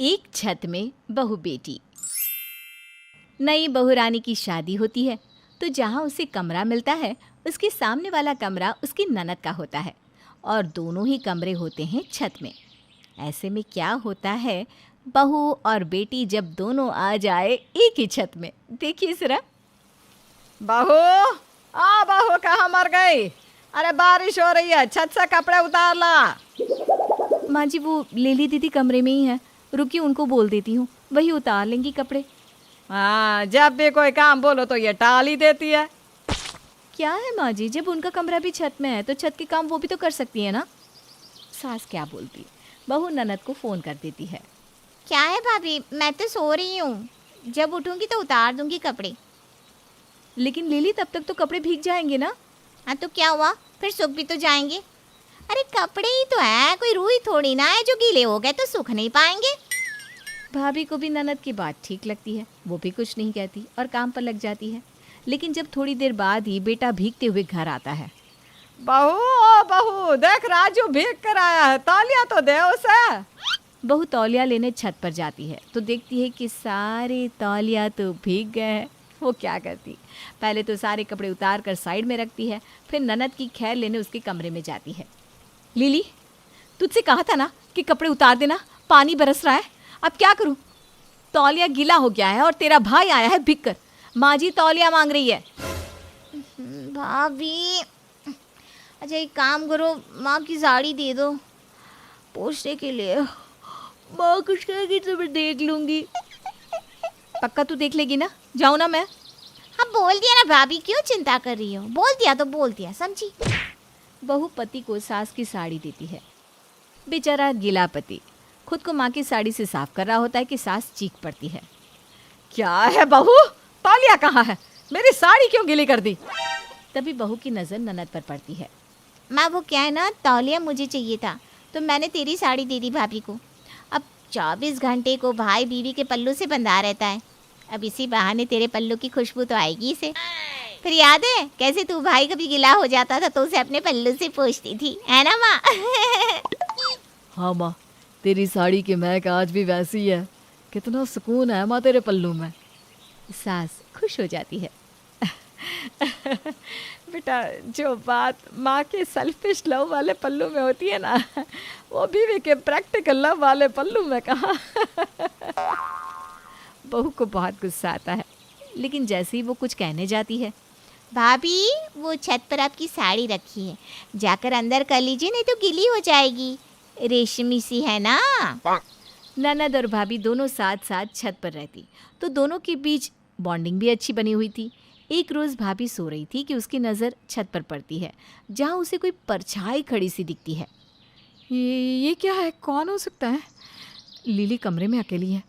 एक छत में बहू बेटी। नई बहू रानी की शादी होती है तो जहाँ उसे कमरा मिलता है उसके सामने वाला कमरा उसकी ननद का होता है और दोनों ही कमरे होते हैं छत में। ऐसे में क्या होता है, बहू और बेटी जब दोनों आ जाए एक ही छत में, देखिए जरा। बहू कहाँ मर गई? अरे बारिश हो रही है, छत से कपड़े उतार ला। माँ जी, वो लेली दीदी कमरे में ही है, रुकी उनको बोल देती हूँ, वही उतार लेंगी कपड़े। हाँ, जब भी कोई काम बोलो तो ये टाल ही देती है। क्या है माँ जी, जब उनका कमरा भी छत में है तो छत के काम वो भी तो कर सकती है ना। सास क्या बोलती, बहू ननद को फ़ोन कर देती है। क्या है भाभी, मैं तो सो रही हूँ, जब उठूंगी तो उतार दूंगी कपड़े। लेकिन लिली, तब तक तो कपड़े भीग जाएंगे ना। हाँ तो क्या हुआ, फिर सूख भी तो जाएंगे। अरे कपड़े ही तो है, कोई रूई थोड़ी ना है जो गीले हो गए तो सूख नहीं पाएंगे। भाभी को भी ननद की बात ठीक लगती है, वो भी कुछ नहीं कहती और काम पर लग जाती है। लेकिन जब थोड़ी देर बाद ही बेटा भीगते हुए घर आता है। बहू देख, राजू भीग कर आया है, तौलिया तो दे उसे। बहू तौलिया लेने छत पर जाती है तो देखती है कि सारे तौलिया तो भीग गए हैं। वो क्या करती, पहले तो सारे कपड़े उतार कर साइड में रखती है, फिर ननद की खैर लेने उसके कमरे में जाती है। लिली, तुझसे कहा था ना कि कपड़े उतार देना, पानी बरस रहा है, अब क्या करूं? तौलिया गीला हो गया है और तेरा भाई आया है भीग कर। माँ जी तौलिया मांग रही है। भाभी, अच्छा एक काम करो, माँ की साड़ी दे दो पोछने के लिए। माँ कुछ कहेगी तो मैं देख लूंगी। पक्का तू देख लेगी ना? जाऊँ ना मैं? हाँ बोल दिया ना भाभी, क्यों चिंता कर रही हो, बोल दिया तो बोल दिया, समझी। बहू पति को सास की साड़ी देती है। बेचारा गीला पति खुद को माँ की साड़ी से साफ कर रहा होता है कि सास चीख पड़ती है। क्या है बहू, तौलिया कहाँ है? मेरी साड़ी क्यों गीली कर दी? तभी बहू की नज़र ननद पर पड़ती है। माँ वो क्या है ना, तौलिया मुझे चाहिए था तो मैंने तेरी साड़ी दे दी भाभी को। अब 24 घंटे को भाई बीवी के पल्लू से बंधा रहता है, अब इसी बहाने तेरे पल्लू की खुशबू तो आएगी इसे। फिर याद है कैसे तू भाई कभी गिला हो जाता था तो उसे अपने पल्लू से पूछती थी, है ना माँ? हाँ माँ, तेरी साड़ी की महक आज भी वैसी है, कितना सुकून है माँ तेरे पल्लू में। सास खुश हो जाती है। बेटा, जो बात माँ के सेल्फिश लव वाले पल्लू में होती है ना, वो बीवी के प्रैक्टिकल लव वाले पल्लू में कहाँ। बहू को बहुत गुस्सा आता है, लेकिन जैसे ही वो कुछ कहने जाती है, भाभी वो छत पर आपकी साड़ी रखी है, जाकर अंदर कर लीजिए नहीं तो गीली हो जाएगी, रेशमी सी है ना। ननद और भाभी दोनों साथ साथ छत पर रहती तो दोनों के बीच बॉन्डिंग भी अच्छी बनी हुई थी। एक रोज़ भाभी सो रही थी कि उसकी नज़र छत पर पड़ती है जहाँ उसे कोई परछाई खड़ी सी दिखती है। ये क्या है, कौन हो सकता है? लिली कमरे में अकेली है,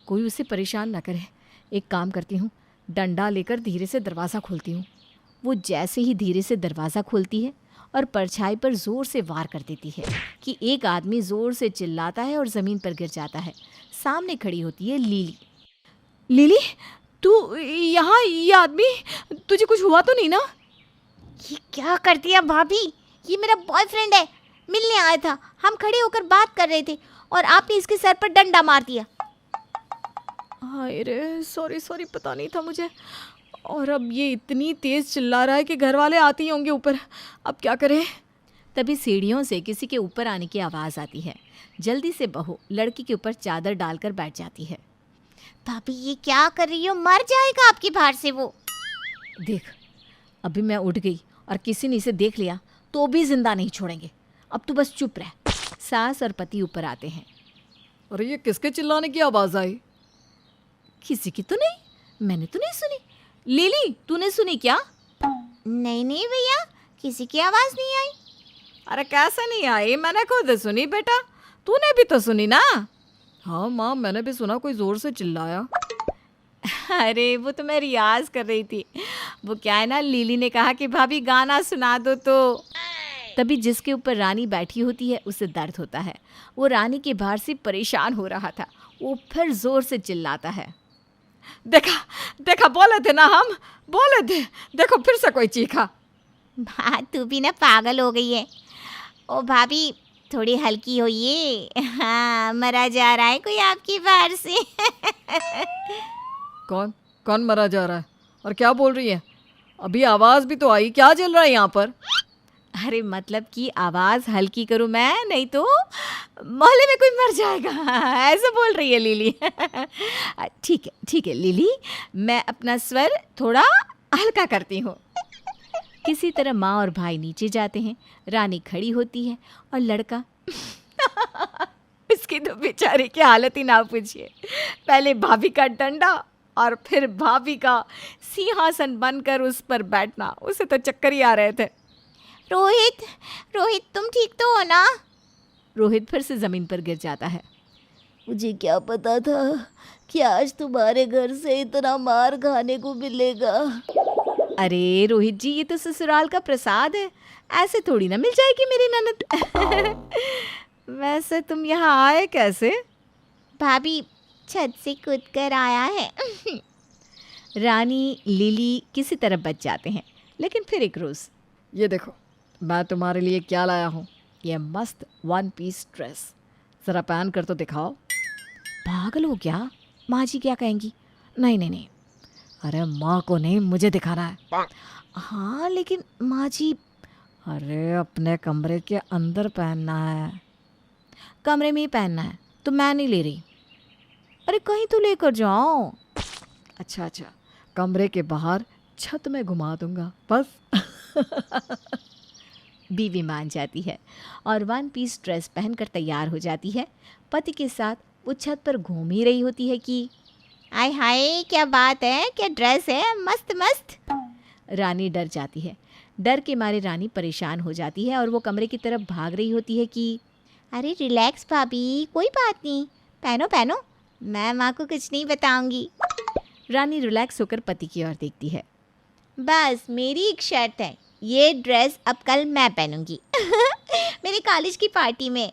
कोई उसे परेशान ना करे। एक काम करती हूँ, डंडा लेकर धीरे से दरवाज़ा खोलती हूँ। वो जैसे ही धीरे से दरवाज़ा खोलती है और परछाई पर ज़ोर से वार कर देती है कि एक आदमी ज़ोर से चिल्लाता है और ज़मीन पर गिर जाता है। सामने खड़ी होती है लिली। लिली, तू यहाँ? ये आदमी, तुझे कुछ हुआ तो नहीं ना? ये क्या कर दिया भाभी, ये मेरा बॉयफ्रेंड है, मिलने आया था, हम खड़े होकर बात कर रहे थे और आपने इसके सर पर डंडा मार दिया। हाय रे, सॉरी, पता नहीं था मुझे। और अब ये इतनी तेज़ चिल्ला रहा है कि घर वाले आते ही होंगे ऊपर, अब क्या करें? तभी सीढ़ियों से किसी के ऊपर आने की आवाज़ आती है। जल्दी से बहू लड़की के ऊपर चादर डालकर बैठ जाती है। भाभी ये क्या कर रही हो, मर जाएगा आपकी भार से वो। देख, अभी मैं उठ गई और किसी ने इसे देख लिया तो भी जिंदा नहीं छोड़ेंगे, अब तू बस चुप रह। सास और पति ऊपर आते हैं। अरे ये किसके चिल्लाने की आवाज़ आई? किसी की तो नहीं, मैंने तो नहीं सुनी। लिली, तूने सुनी क्या? नहीं भैया, किसी की आवाज़ नहीं आई। अरे कैसे नहीं आई, मैंने खुद सुनी बेटा, तूने भी तो सुनी ना? हाँ माँ, मैंने भी सुना, कोई ज़ोर से चिल्लाया। अरे वो तो मैं रियाज कर रही थी। वो क्या है ना, लिली ने कहा कि भाभी गाना सुना दो तो। तभी जिसके ऊपर रानी बैठी होती है उसे दर्द होता है। वो रानी के भार से परेशान हो रहा था। वो फिर जोर से चिल्लाता है, देखा बोले थे ना, हम बोले थे, देखो फिर से कोई चीखा। तू भी ना पागल हो गई है। ओ भाभी, थोड़ी हल्की होइए। हाँ, मरा जा रहा है कोई आपकी बाहर से। कौन कौन मरा जा रहा है और क्या बोल रही है? अभी आवाज़ भी तो आई, क्या चल रहा है यहाँ पर? अरे मतलब कि आवाज़ हल्की करूँ मैं, नहीं तो मोहल्ले में कोई मर जाएगा। ऐसा बोल रही है लिली। ठीक है लिली, मैं अपना स्वर थोड़ा हल्का करती हूँ। किसी तरह माँ और भाई नीचे जाते हैं। रानी खड़ी होती है और लड़का इसकी तो बेचारे की हालत ही ना पूछिए। पहले भाभी का डंडा और फिर भाभी का सिंहासन बनकर उस पर बैठना, उसे तो चक्कर ही आ रहे थे। रोहित, रोहित तुम ठीक तो हो ना? रोहित फिर से ज़मीन पर गिर जाता है। मुझे क्या पता था कि आज तुम्हारे घर से इतना मार खाने को मिलेगा। अरे रोहित जी, ये तो ससुराल का प्रसाद है, ऐसे थोड़ी ना मिल जाएगी मेरी ननद। वैसे तुम यहाँ आए कैसे? भाभी छत से कूद कर आया है। रानी लिली किसी तरह बच जाते हैं, लेकिन फिर एक रोज़ ये देखो, मैं तुम्हारे लिए क्या लाया हूँ। ये मस्त 1 पीस ड्रेस, ज़रा पहन कर तो दिखाओ। पागल हो क्या? माँ जी क्या कहेंगी? नहीं, अरे माँ को नहीं, मुझे दिखाना है। हाँ लेकिन माँ जी। अरे अपने कमरे के अंदर पहनना है। कमरे में ही पहनना है तो मैं नहीं ले रही। अरे कहीं तो लेकर जाओ। अच्छा, कमरे के बाहर छत में घुमा दूंगा बस। बीवी मान जाती है और 1 पीस ड्रेस पहनकर तैयार हो जाती है। पति के साथ वो छत पर घूम ही रही होती है कि आय हाय, क्या बात है, क्या ड्रेस है, मस्त मस्त। रानी डर जाती है। डर के मारे रानी परेशान हो जाती है और वो कमरे की तरफ भाग रही होती है कि अरे रिलैक्स भाभी, कोई बात नहीं, पहनो पहनो, मैं माँ को कुछ नहीं बताऊंगी। रानी रिलैक्स होकर पति की ओर देखती है। बस मेरी एक शर्त है, ये ड्रेस अब कल मैं पहनूंगी। मेरे कॉलेज की पार्टी में।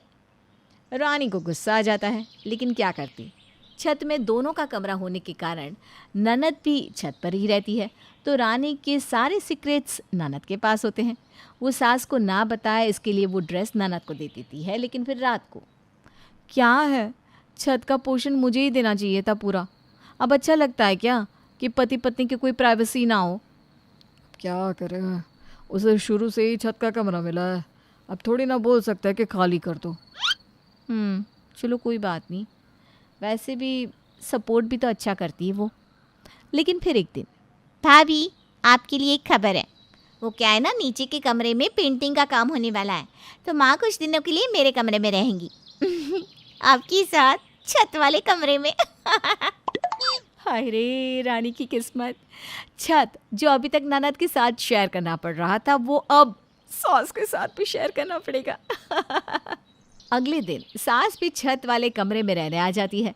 रानी को गुस्सा आ जाता है, लेकिन क्या करती। छत में दोनों का कमरा होने के कारण ननद भी छत पर ही रहती है, तो रानी के सारे सीक्रेट्स ननद के पास होते हैं। वो सास को ना बताए इसके लिए वो ड्रेस ननद को दे देती है, लेकिन फिर रात को क्या है, छत का पोर्शन मुझे ही देना चाहिए था पूरा। अब अच्छा लगता है क्या कि पति पत्नी की कोई प्राइवेसी ना हो? क्या करेगा, उसे शुरू से ही छत का कमरा मिला है, अब थोड़ी ना बोल सकता है कि खाली कर दो। चलो कोई बात नहीं, वैसे भी सपोर्ट भी तो अच्छा करती है वो। लेकिन फिर एक दिन भाभी आपके लिए एक खबर है। वो क्या है ना, नीचे के कमरे में पेंटिंग का काम होने वाला है, तो माँ कुछ दिनों के लिए मेरे कमरे में रहेंगी। आपके साथ छत वाले कमरे में। हाय रे रानी की किस्मत। छत जो अभी तक ननद के साथ शेयर करना पड़ रहा था, वो अब सास के साथ भी शेयर करना पड़ेगा। अगले दिन सास भी छत वाले कमरे में रहने आ जाती है।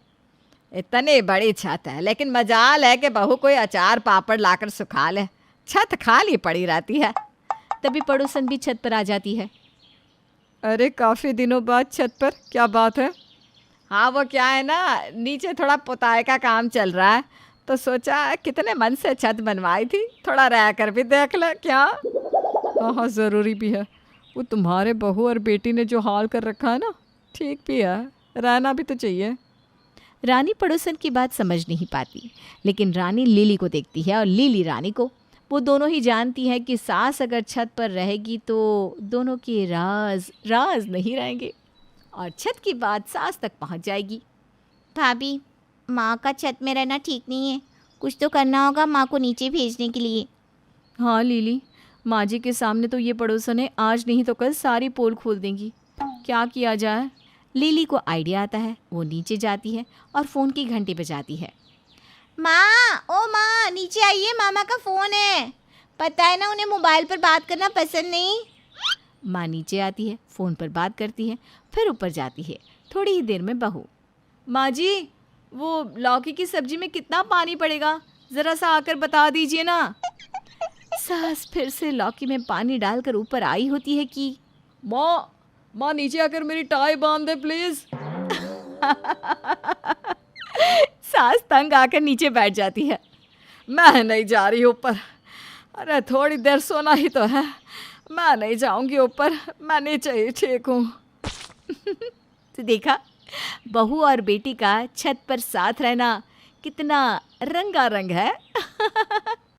इतनी बड़ी छत है, लेकिन मजाल है कि बहू कोई अचार पापड़ लाकर सुखा ले, छत खाली पड़ी रहती है। तभी पड़ोसन भी छत पर आ जाती है। अरे काफ़ी दिनों बाद छत पर, क्या बात है? हाँ वो क्या है ना, नीचे थोड़ा पुताई का काम चल रहा है, तो सोचा कितने मन से छत बनवाई थी, थोड़ा रह कर भी देख ले क्या। हाँ ज़रूरी भी है, वो तुम्हारे बहू और बेटी ने जो हाल कर रखा है ना, ठीक भी है, रहना भी तो चाहिए। रानी पड़ोसन की बात समझ नहीं पाती, लेकिन रानी लिली को देखती है और लिली रानी को। वो दोनों ही जानती हैं कि सास अगर छत पर रहेगी तो दोनों के राज राज नहीं रहेंगे और छत की बात सास तक पहुंच जाएगी। भाभी माँ का छत में रहना ठीक नहीं है, कुछ तो करना होगा माँ को नीचे भेजने के लिए। हाँ लिली, माँ जी के सामने तो ये पड़ोसनें आज नहीं तो कल सारी पोल खोल देंगी, क्या किया जाए। लिली को आइडिया आता है, वो नीचे जाती है और फ़ोन की घंटी बजाती है। माँ, ओ माँ, नीचे आइए, मामा का फ़ोन है। पता है ना उन्हें मोबाइल पर बात करना पसंद नहीं। माँ नीचे आती है, फ़ोन पर बात करती है, फिर ऊपर जाती है। थोड़ी ही देर में बहू, माँ जी वो लौकी की सब्जी में कितना पानी पड़ेगा, ज़रा सा आकर बता दीजिए ना। सास फिर से लौकी में पानी डालकर ऊपर आई होती है कि माँ नीचे आकर मेरी टाई बांध दे प्लीज़। सास तंग आकर नीचे बैठ जाती है। मैं नहीं जा रही ऊपर, अरे थोड़ी देर सोना ही तो है, मैं नहीं जाऊंगी ऊपर, मैं नीचे ही ठीक हूँ। तो देखा, बहू और बेटी का छत पर साथ रहना कितना रंगारंग है।